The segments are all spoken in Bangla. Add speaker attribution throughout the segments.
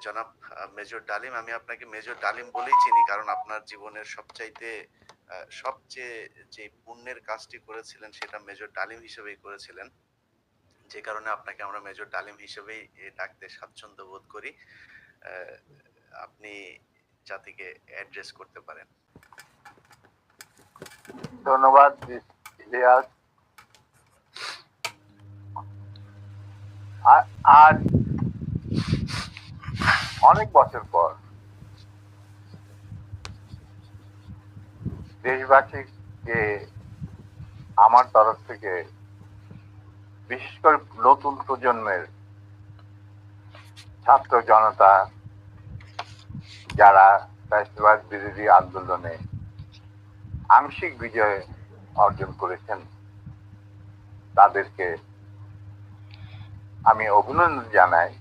Speaker 1: জনাব মেজর ডালিম, আমি আপনাকে মেজর ডালিম বলেই চিনি। কারণ আপনার জীবনের সবচেয়ে যে পুণ্যের কাজটি করেছিলেন সেটা মেজর ডালিম হিসেবেই করেছিলেন। যে কারণে আপনাকে আমরা মেজর ডালিম হিসেবেই ডাকতে স্বাচ্ছন্দ্য বোধ করি। আ আপনি জাতিকে অ্যাড্রেস করতে পারেন।
Speaker 2: ধন্যবাদ ইলিয়াস। আজ অনেক বছর পর দেশবাসীকে আমার তরফ থেকে, বিশেষ করে নতুন প্রজন্মের ছাত্র জনতা যারা ফ্যাসিবাদ বিরোধী আন্দোলনে আংশিক বিজয় অর্জন করেছেন, তাদেরকে আমি অভিনন্দন জানাই,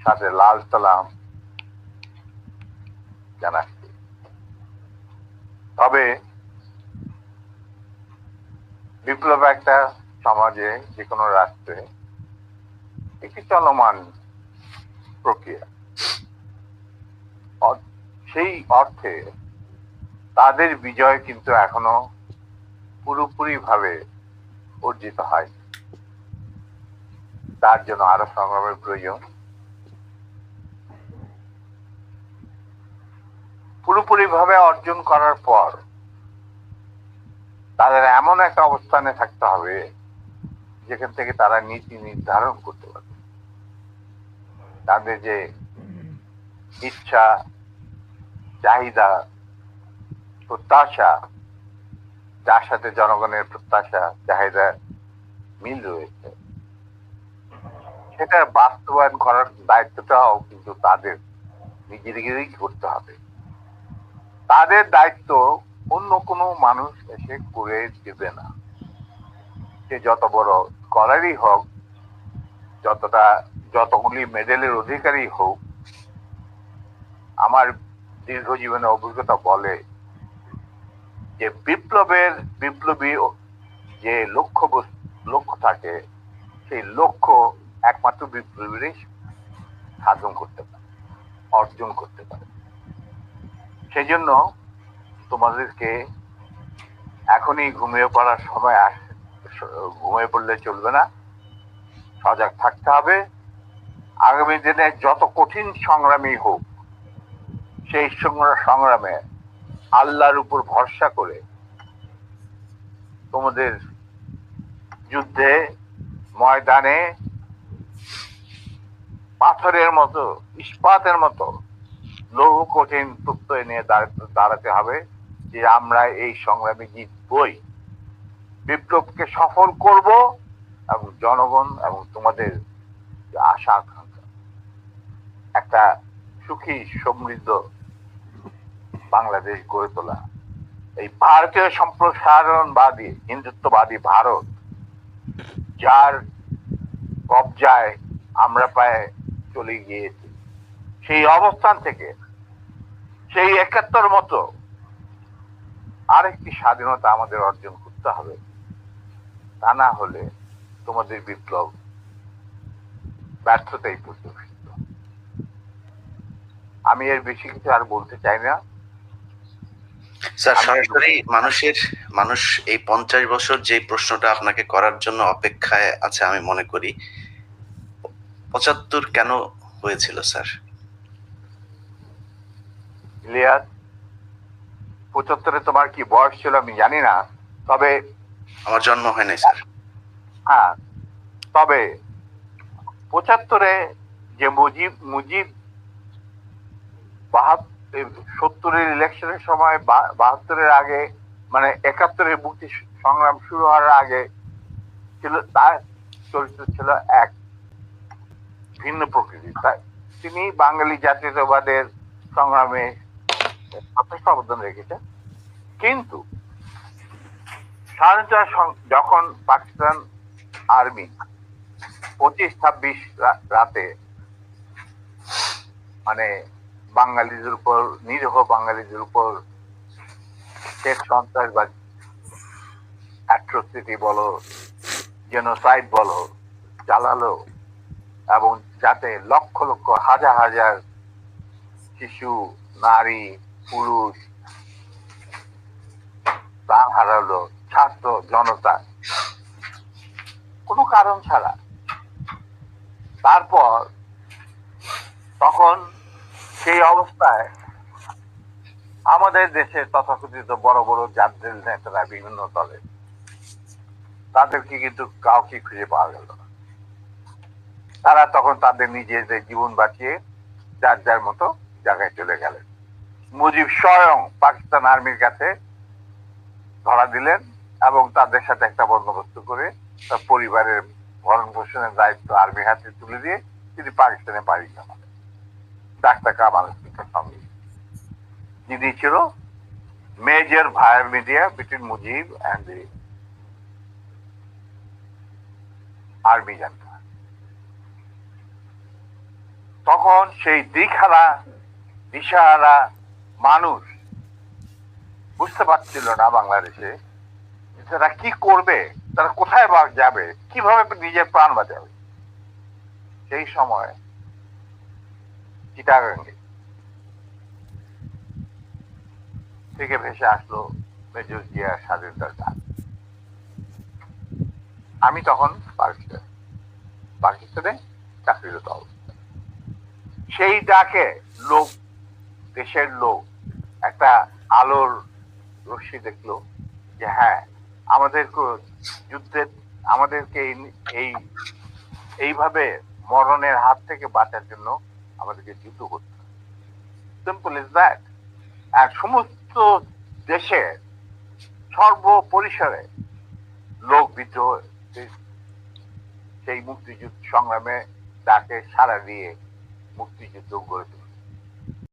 Speaker 2: সাথে লাল সালাম জানাচ্ছি। তবে বিপ্লব একটা সমাজে, যে কোনো রাষ্ট্রে একটি চলমান প্রক্রিয়া। সেই অর্থে তাদের বিজয় কিন্তু এখনো পুরোপুরি ভাবে অর্জিত হয়। তার জন্য আরো সংগ্রামের প্রয়োজন। পুরোপুরি ভাবে অর্জন করার পর তাদের এমন একটা অবস্থানে থাকতে হবে যেখান থেকে তারা নীতি নির্ধারণ করতে পারবে। তাদের যে ইচ্ছা, চাহিদা, প্রত্যাশা, যার সাথে জনগণের প্রত্যাশা চাহিদা মিল রয়েছে, সেটা বাস্তবায়ন করার দায়িত্বটাও কিন্তু তাদের নিজেদেরই করতে হবে। তাদের দায়িত্ব অন্য কোনো মানুষ এসে করে দেবে না। সে যত বড় স্কলারই হোক, যতগুলি মেডেলের অধিকারী হোক, আমার দীর্ঘ জীবনের অভিজ্ঞতা বলে যে বিপ্লবী যে লক্ষ্য থাকে, সেই লক্ষ্য একমাত্র বিপ্লবীরাই সাধন করতে পারে, অর্জন করতে পারে। সেই জন্য তোমাদেরকে এখনই ঘুমিয়ে পড়ার সময় ঘুমিয়ে পড়লে চলবে না, সজাগ থাকতে হবে। আগামী দিনে যত কঠিন সংগ্রামই হোক, সেই সংগ্রামে আল্লাহর উপর ভরসা করে তোমাদের যুদ্ধে ময়দানে পাথরের মতো, ইস্পাতের মতো লৌহ কঠিন প্রত্যয় নিয়ে দাঁড়াতে হবে যে আমরা এই সংগ্রামে জিতবই, বিপ্লবকে সফল করব এবং জনগণ এবং তোমাদের আশা আকাঙ্ক্ষা একটা সুখী সমৃদ্ধ বাংলাদেশ গড়ে তোলা। এই ভারতীয় সম্প্রসারণবাদী হিন্দুত্ববাদী ভারত, যার কবজায় আমরা প্রায় চলে গিয়েছি, সেই অবস্থান থেকে সেই ৭১ মতো আরেকটি স্বাধীনতা আমাদের অর্জন করতে হবে। তা না হলে তোমাদের বিপ্লব ব্যর্থতাই প্রতিষ্ঠিত। আমি এর বেশি কিছু আর বলতে চাই না
Speaker 1: স্যার। সরাসরি মানুষ এই 50 বছর যে প্রশ্নটা আপনাকে করার জন্য অপেক্ষায় আছে আমি মনে করি, ৭৫ কেন হয়েছিল স্যার?
Speaker 2: ইলিয়াস, ৭৫-এ তোমার কি বয়স ছিল আমি জানি না, তবে
Speaker 1: আমার জন্ম হয় নাই স্যার।
Speaker 2: হ্যাঁ, তবে ৭৫-এ যে মুজিব ৭০-এর ইলেকশনের সময়, ৭২-এর আগে, মানে ৭১-এর মুক্তি সংগ্রাম শুরু হওয়ার আগে ছিল, তার চরিত্র ছিল এক ভিন্ন প্রকৃতির। তিনি বাঙালি জাতীয়তাবাদের সংগ্রামে যথেষ্ট অবদান রেখেছেন। কিন্তু স্বাধীনতা যখন পাকিস্তান আর্মি ২৫-২৬ রাতে মানে বাঙালিদের উপর, নিরীহ বাঙালিদের উপর শেখ সন্ত্রাসবাদ, অ্যাট্রোসিটি বলো, জেনোসাইড বলো, চালালো, এবং যাতে লক্ষ লক্ষ হাজার হাজার শিশু, নারী, পুরুষ প্রাণ হারালো, ছাত্র জনতা কোনো কারণ ছাড়া। তারপর তখন সেই অবস্থায় আমাদের দেশের তথাকথিত বড় বড় জাতীয় নেতারা বিভিন্ন দলে, তাদেরকে কিন্তু কাউকে খুঁজে পাওয়া গেল না। তারা তখন তাদের নিজেদের জীবন বাঁচিয়ে যার যার মতো জায়গায় চলে গেলেন। মুজিব স্বয়ং পাকিস্তান আর্মির কাছে ধরা দিলেন এবং তাদের সাথে একটা বন্দোবস্ত করে তার পরিবারের ভরণ পোষণের দায়িত্ব আর্মির হাতে তুলে দিয়ে তিনি পাকিস্তানে পাড়ি জমালেন। ডাক্তার কামাল হোসেনের সঙ্গে, যিনি ছিল major via media between Mujib and the army junta. তখন সেই দিকহারা দিশাহারা মানুষ বুঝতে পারছিল না বাংলাদেশে তারা কি করবে, তারা কোথায় যাবে, কিভাবে নিজের প্রাণ বাঁচাবে। সেই সময় চিটাগাঙ্গে থেকে ভেসে আসলো মেজর জিয়ার স্বাধীনতার গান। আমি তখন পাকিস্তানে চাকরিরত অবস্থা। সেই ডাকে লোক, দেশের লোক একটা আলোর রশ্মি দেখলো যে হ্যাঁ, আমাদেরকে যুদ্ধের, আমাদেরকে এই এইভাবে মরণের হাত থেকে বাঁচার জন্য আমাদেরকে যুদ্ধ করতে হবে। Simple is that. আর সমস্ত দেশে সর্বপরিসরে লোক বিদ্রোহ, সেই মুক্তিযুদ্ধ সংগ্রামে তাকে সাড়া দিয়ে মুক্তিযুদ্ধ গড়ে তুলে।